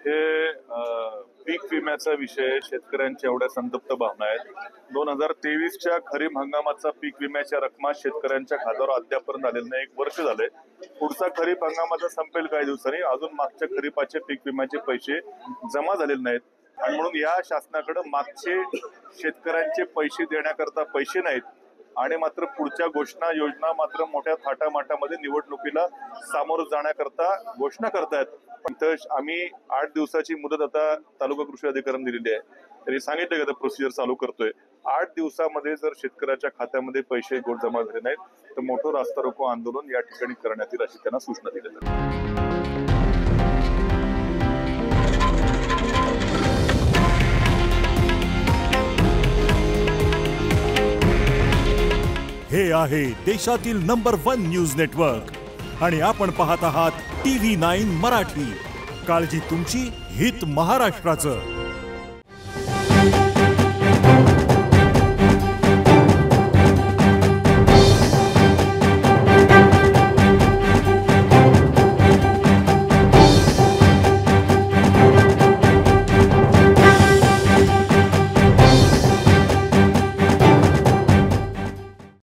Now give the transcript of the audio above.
हे पीक विम्याचा विषय शेतकऱ्यांच्या एवढ्या संतप्त भावना आहेत. 2023च्या खरीप हंगामाचा पीक विम्याच्या रकमा शेतकऱ्यांच्या खात्यावर अद्यापर्यंत आलेल्या नाही. 1 वर्ष झालंय. पुढचा खरीप हंगामाचा संपेल काही दिवसांनी. अजून मागच्या खरीपाचे पीक विम्याचे पैसे जमा झालेले नाहीत आणि म्हणून या शासनाकडे मागचे शेतकऱ्यांचे पैसे देण्याकरता पैसे नाहीत आणि मात्र पुढच्या घोषणा योजना मात्र मोठ्या थाटामाटामध्ये निवडणुकीला सामोरं जाण्याकरता घोषणा करतायत. पण तर आम्ही 8 दिवसाची मुदत आता तालुका कृषी अधिकाऱ्यांनी दिलेली आहे. त्यांनी सांगितलं की प्रोसिजर चालू करतोय. 8 दिवसामध्ये जर शेतकऱ्याच्या खात्यामध्ये पैसे जमा झाले नाहीत तर मोठं रास्ता रोको आंदोलन या ठिकाणी करण्यात येईल अशी त्यांना सूचना दिली आहे. हे आहे देशातील नंबर 1 न्यूज नेटवर्क आणि आपण पाहत आहात TV9 मराठी. काळजी तुमची, हित महाराष्ट्राचं.